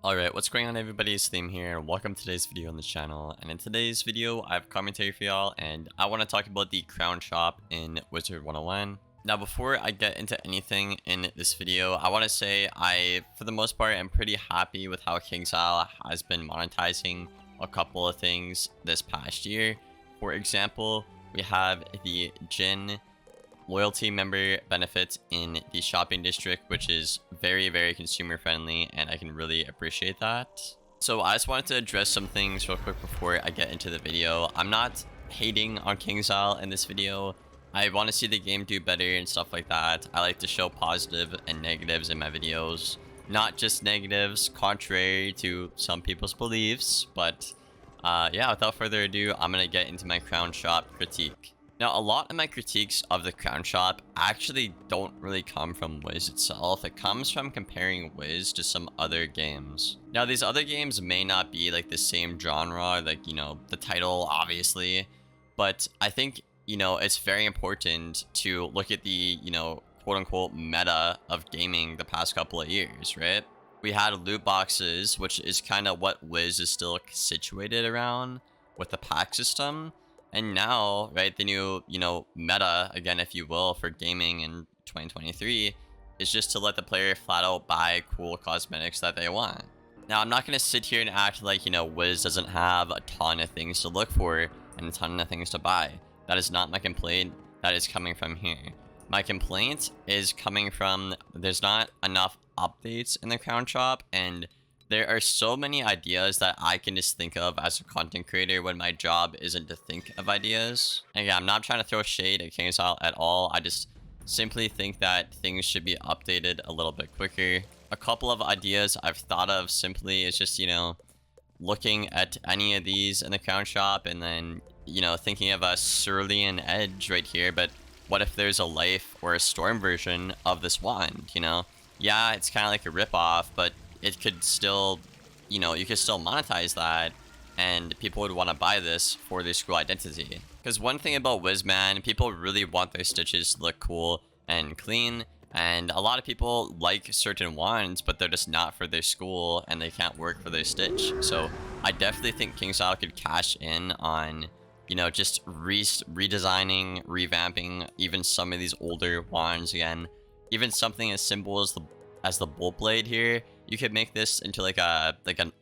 Alright, what's going on everybody, it's Theme here, welcome to today's video on the channel, and in today's video I have commentary for y'all, and I want to talk about the crown shop in Wizard101. Now before I get into anything in this video, I want to say I, for the most part, am pretty happy with how KingsIsle has been monetizing a couple of things this past year. For example, we have the Jin loyalty member benefits in the shopping district, which is very consumer friendly, and I can really appreciate that. So I just wanted to address some things real quick before I get into the video. I'm not hating on KingsIsle in this video. I want to see the game do better and stuff like that. I like to show positive and negatives in my videos, not just negatives, contrary to some people's beliefs. But yeah, without further ado, I'm gonna get into my crown shop critique. Now, a lot of my critiques of the crown shop actually don't really come from Wiz itself. It comes from comparing Wiz to some other games. Now, these other games may not be like the same genre, like, you know, the title, obviously. But I think, you know, it's very important to look at the, you know, quote-unquote meta of gaming the past couple of years, right? We had loot boxes, which is kind of what Wiz is still situated around with the pack system. And now, right, the new, you know, meta, again, if you will, for gaming in 2023 is just to let the player flat out buy cool cosmetics that they want. Now, I'm not going to sit here and act like, you know, Wiz doesn't have a ton of things to look for and a ton of things to buy. That is not my complaint. That is coming from here. My complaint is coming from there's not enough updates in the crown shop, and there are so many ideas that I can just think of as a content creator when my job isn't to think of ideas. And yeah, I'm not trying to throw shade at KingsIsle at all. I just simply think that things should be updated a little bit quicker. A couple of ideas I've thought of simply is just, you know, looking at any of these in the crown shop and then, you know, thinking of a Cerulean Edge right here, but what if there's a life or a storm version of this wand, you know? Yeah, it's kind of like a ripoff, but it could still, you know, you could still monetize that and people would want to buy this for their school identity. Because one thing about Wizman, people really want their stitches to look cool and clean, and a lot of people like certain wands, but they're just not for their school and they can't work for their stitch. So I definitely think KingsIsle could cash in on, you know, just redesigning, revamping even some of these older wands again. Even something as simple as the bolt blade here, you could make this into like a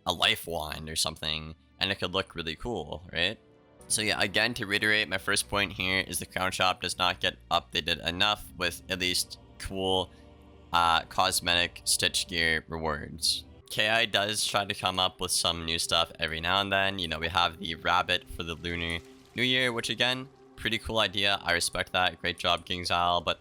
life wand or something, and it could look really cool, right? So yeah, again, to reiterate, my first point here is the crown shop does not get updated enough with at least cool cosmetic stitch gear rewards. KI does try to come up with some new stuff every now and then. You know, we have the rabbit for the Lunar New Year, which again, pretty cool idea. I respect that. Great job, KingsIsle. But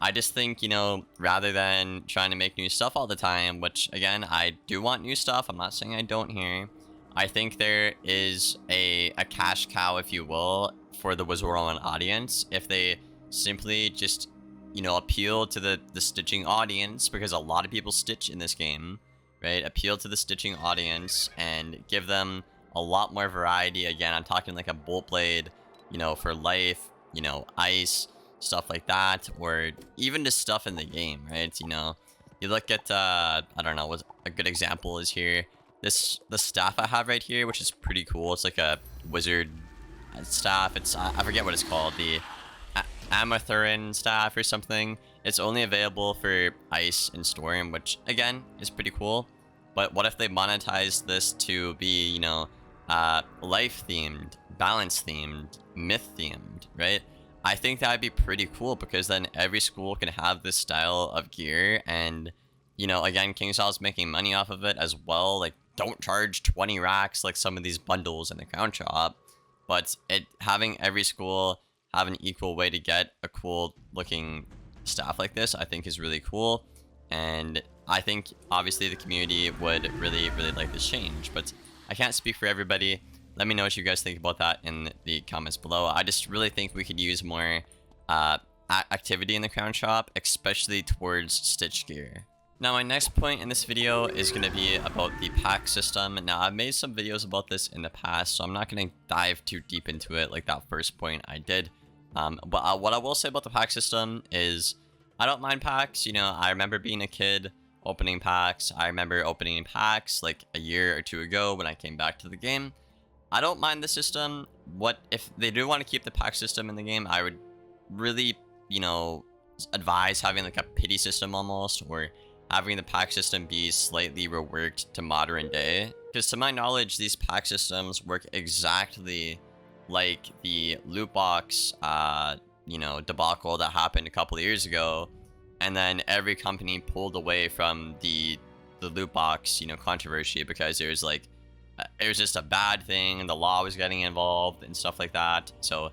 I just think, you know, rather than trying to make new stuff all the time, which again, I do want new stuff. I'm not saying I don't here. I think there is a cash cow, if you will, for the Wizard101 audience. If they simply just, you know, appeal to the stitching audience, because a lot of people stitch in this game, right? Appeal to the stitching audience and give them a lot more variety. Again, I'm talking like a bolt blade, you know, for life, you know, ice, stuff like that, or even just stuff in the game, right? You know, you look at I don't know what a good example is here. The staff I have right here, which is pretty cool. It's like a wizard staff. It's I forget what it's called, the Amathurin staff or something. It's only available for ice and storm, which again is pretty cool. But what if they monetize this to be, you know, life themed, balance themed, myth themed, right? I think that'd be pretty cool, because then every school can have this style of gear, and, you know, again, KingsIsle's making money off of it as well. Like, don't charge 20 racks like some of these bundles in the crown shop, but having every school have an equal way to get a cool looking staff like this, I think is really cool. And I think obviously the community would really like this change, but I can't speak for everybody. Let me know what you guys think about that in the comments below. I just really think we could use more activity in the crown shop, especially towards stitch gear. Now, my next point in this video is going to be about the pack system. Now, I've made some videos about this in the past, so I'm not going to dive too deep into it like that first point I did. But what I will say about the pack system is I don't mind packs. You know, I remember being a kid opening packs. I remember opening packs like a year or two ago when I came back to the game. I don't mind the system. What if they do want to keep the pack system in the game? I would really, you know, advise having like a pity system almost, or having the pack system be slightly reworked to modern day. Because to my knowledge, these pack systems work exactly like the loot box, you know, debacle that happened a couple of years ago, and then every company pulled away from the loot box, you know, controversy because it was like it was just a bad thing and the law was getting involved and stuff like that. So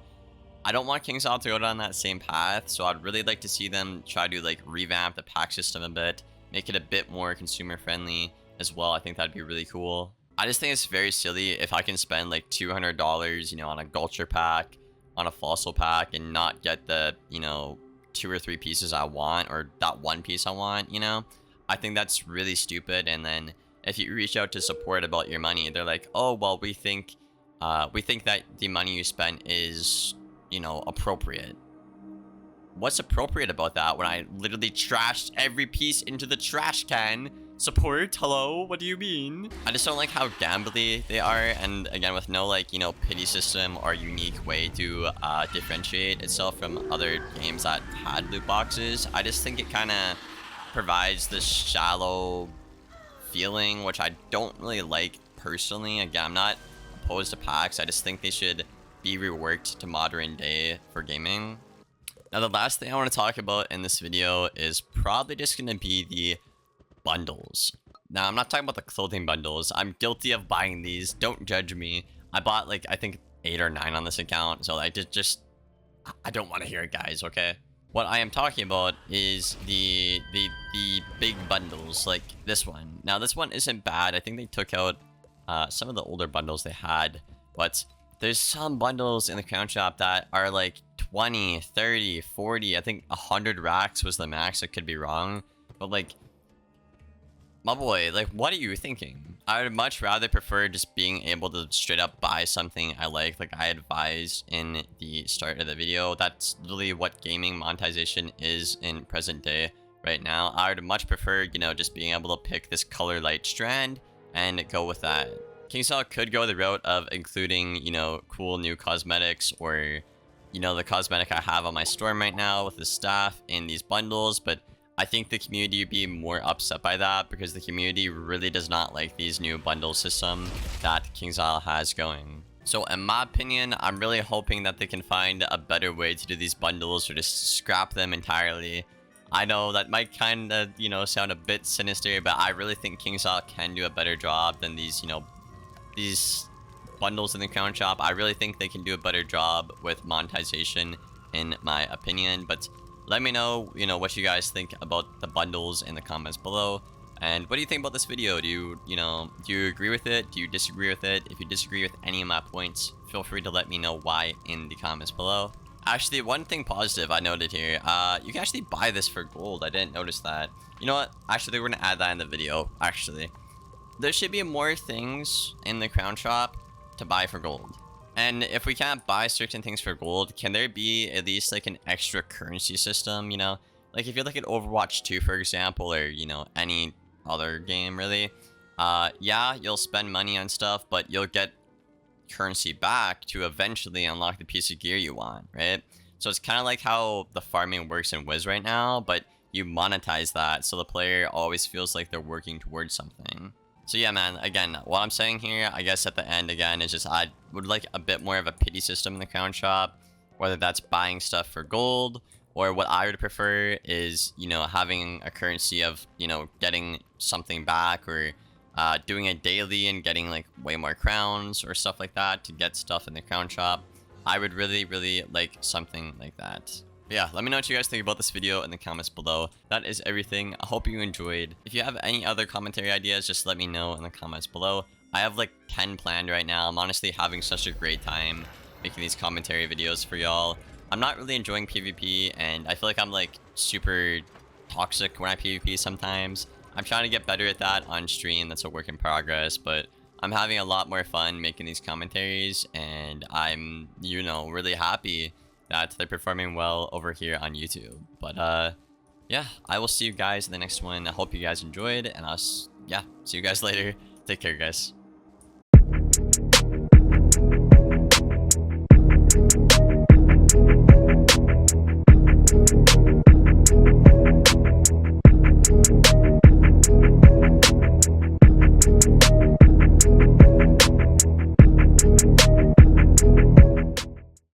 I don't want KingsIsle to go down that same path, so I'd really like to see them try to like revamp the pack system a bit, make it a bit more consumer friendly as well. I think that'd be really cool. I just think it's very silly if I can spend like $200, you know, on a Gulcher pack, on a Fossil pack, and not get the, you know, 2 or 3 pieces I want, or that one piece I want, you know? I think that's really stupid. And then if you reach out to support about your money, they're like, oh, well, we think that the money you spent is, you know, appropriate. What's appropriate about that when I literally trashed every piece into the trash can? Support? Hello? What do you mean? I just don't like how gambly they are, and again, with no like, you know, pity system or unique way to differentiate itself from other games that had loot boxes. I just think it kind of provides this shallow feeling, which I don't really like personally. Again, I'm not opposed to packs. I just think they should be reworked to modern day for gaming. Now, the last thing I want to talk about in this video is probably just going to be the bundles. Now, I'm not talking about the clothing bundles. I'm guilty of buying these. Don't judge me. I bought like, I think 8 or 9 on this account. So I I don't want to hear it, guys, okay? What I am talking about is the big bundles, like this one. Now, this one isn't bad. I think they took out some of the older bundles they had, but there's some bundles in the crown shop that are like 20, 30, 40. I think 100 racks was the max. I could be wrong, but like, my boy, like, what are you thinking? I would much rather prefer just being able to straight up buy something I like I advised in the start of the video. That's literally what gaming monetization is in present day right now. I would much prefer, you know, just being able to pick this color light strand and go with that. KingsIsle could go the route of including, you know, cool new cosmetics, or, you know, the cosmetic I have on my storm right now with the staff in these bundles, but I think the community would be more upset by that because the community really does not like these new bundle system that KingsIsle has going. So in my opinion, I'm really hoping that they can find a better way to do these bundles, or just scrap them entirely. I know that might kind of, you know, sound a bit sinister, but I really think KingsIsle can do a better job than these, you know, these bundles in the crown shop. I really think they can do a better job with monetization, in my opinion. But let me know, you know, what you guys think about the bundles in the comments below. And what do you think about this video? Do you agree with it? Do you disagree with it? If you disagree with any of my points, feel free to let me know why in the comments below. Actually, one thing positive I noted here, you can actually buy this for gold. I didn't notice that. You know what? Actually, we're gonna add that in the video, actually. There should be more things in the crown shop to buy for gold. And if we can't buy certain things for gold, can there be at least like an extra currency system, you know? Like if you look at Overwatch 2, for example, or, you know, any other game really, yeah, you'll spend money on stuff, but you'll get currency back to eventually unlock the piece of gear you want, right? So it's kind of like how the farming works in Wiz right now, but you monetize that so the player always feels like they're working towards something. So yeah, man, again, what I'm saying here, I guess at the end, again, is just I would like a bit more of a pity system in the crown shop, whether that's buying stuff for gold, or what I would prefer is, you know, having a currency of, you know, getting something back, or doing it daily and getting like way more crowns or stuff like that to get stuff in the crown shop. I would really, really like something like that. But yeah, let me know what you guys think about this video in the comments below. That is everything. I hope you enjoyed. If you have any other commentary ideas, just let me know in the comments below. I have like 10 planned right now. I'm honestly having such a great time making these commentary videos for y'all. I'm not really enjoying PvP, and I feel like I'm like super toxic when I PvP sometimes. I'm trying to get better at that on stream. That's a work in progress, but I'm having a lot more fun making these commentaries, and I'm, you know, really happy that they're performing well over here on YouTube. But yeah, I will see you guys in the next one. I hope you guys enjoyed, and yeah, see you guys later. Take care, guys.